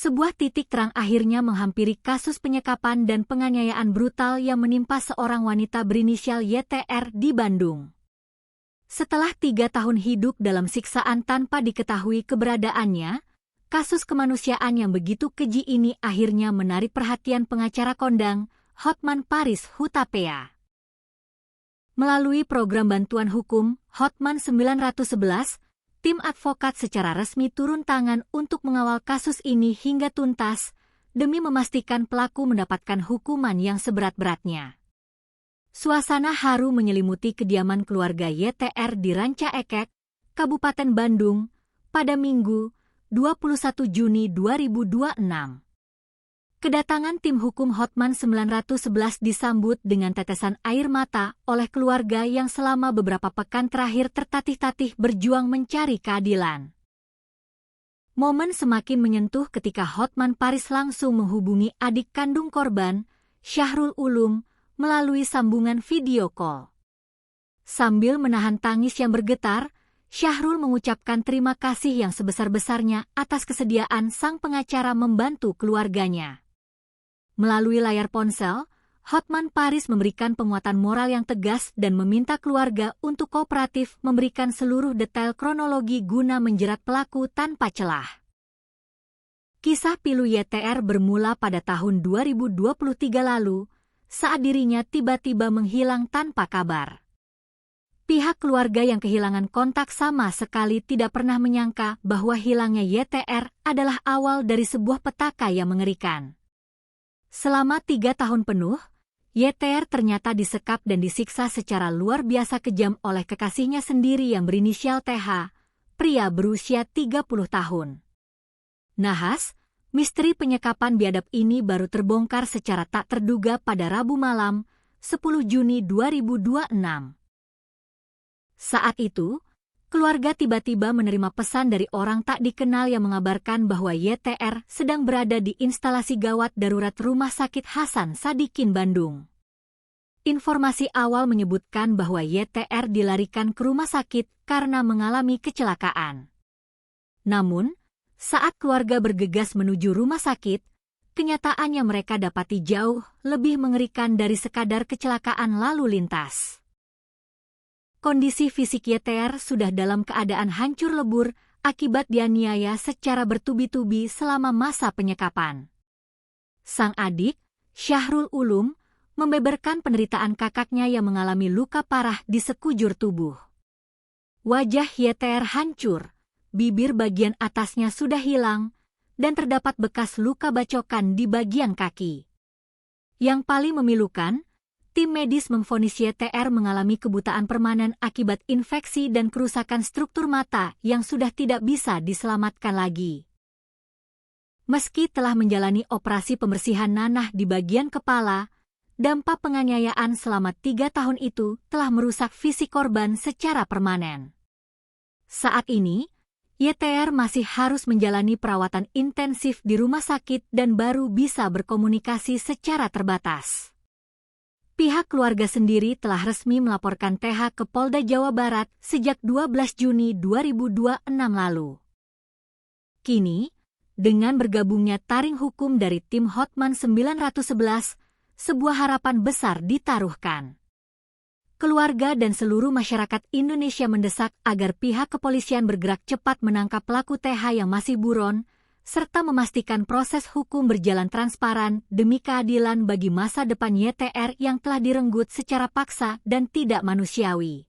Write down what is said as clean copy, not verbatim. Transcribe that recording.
Sebuah titik terang akhirnya menghampiri kasus penyekapan dan penganiayaan brutal yang menimpa seorang wanita berinisial YTR di Bandung. Setelah 3 tahun hidup dalam siksaan tanpa diketahui keberadaannya, kasus kemanusiaan yang begitu keji ini akhirnya menarik perhatian pengacara kondang, Hotman Paris Hutapea. Melalui program bantuan hukum, Hotman 911, tim advokat secara resmi turun tangan untuk mengawal kasus ini hingga tuntas, demi memastikan pelaku mendapatkan hukuman yang seberat-beratnya. Suasana haru menyelimuti kediaman keluarga YTR di Ranca Ekek, Kabupaten Bandung, pada Minggu, 21 Juni 2026. Kedatangan tim hukum Hotman 911 disambut dengan tetesan air mata oleh keluarga yang selama beberapa pekan terakhir tertatih-tatih berjuang mencari keadilan. Momen semakin menyentuh ketika Hotman Paris langsung menghubungi adik kandung korban, Syahrul Ulum, melalui sambungan video call. Sambil menahan tangis yang bergetar, Syahrul mengucapkan terima kasih yang sebesar-besarnya atas kesediaan sang pengacara membantu keluarganya. Melalui layar ponsel, Hotman Paris memberikan penguatan moral yang tegas dan meminta keluarga untuk kooperatif memberikan seluruh detail kronologi guna menjerat pelaku tanpa celah. Kisah pilu YTR bermula pada tahun 2023 lalu, saat dirinya tiba-tiba menghilang tanpa kabar. Pihak keluarga yang kehilangan kontak sama sekali tidak pernah menyangka bahwa hilangnya YTR adalah awal dari sebuah petaka yang mengerikan. Selama 3 tahun penuh, YTR ternyata disekap dan disiksa secara luar biasa kejam oleh kekasihnya sendiri yang berinisial TH, pria berusia 30 tahun. Nahas, misteri penyekapan biadab ini baru terbongkar secara tak terduga pada Rabu malam, 10 Juni 2026. Saat itu, keluarga tiba-tiba menerima pesan dari orang tak dikenal yang mengabarkan bahwa YTR sedang berada di instalasi gawat darurat Rumah Sakit Hasan Sadikin Bandung. Informasi awal menyebutkan bahwa YTR dilarikan ke rumah sakit karena mengalami kecelakaan. Namun, saat keluarga bergegas menuju rumah sakit, kenyataan yang mereka dapati jauh lebih mengerikan dari sekadar kecelakaan lalu lintas. Kondisi fisik YTR sudah dalam keadaan hancur lebur akibat dianiaya secara bertubi-tubi selama masa penyekapan. Sang adik, Syahrul Ulum, membeberkan penderitaan kakaknya yang mengalami luka parah di sekujur tubuh. Wajah YTR hancur, bibir bagian atasnya sudah hilang, dan terdapat bekas luka bacokan di bagian kaki. Yang paling memilukan, tim medis memvonis YTR mengalami kebutaan permanen akibat infeksi dan kerusakan struktur mata yang sudah tidak bisa diselamatkan lagi. Meski telah menjalani operasi pembersihan nanah di bagian kepala, dampak penganiayaan selama 3 tahun itu telah merusak fisik korban secara permanen. Saat ini, YTR masih harus menjalani perawatan intensif di rumah sakit dan baru bisa berkomunikasi secara terbatas. Pihak keluarga sendiri telah resmi melaporkan TH ke Polda Jawa Barat sejak 12 Juni 2026 lalu. Kini, dengan bergabungnya taring hukum dari tim Hotman 911, sebuah harapan besar ditaruhkan. Keluarga dan seluruh masyarakat Indonesia mendesak agar pihak kepolisian bergerak cepat menangkap pelaku TH yang masih buron, serta memastikan proses hukum berjalan transparan demi keadilan bagi masa depan YTR yang telah direnggut secara paksa dan tidak manusiawi.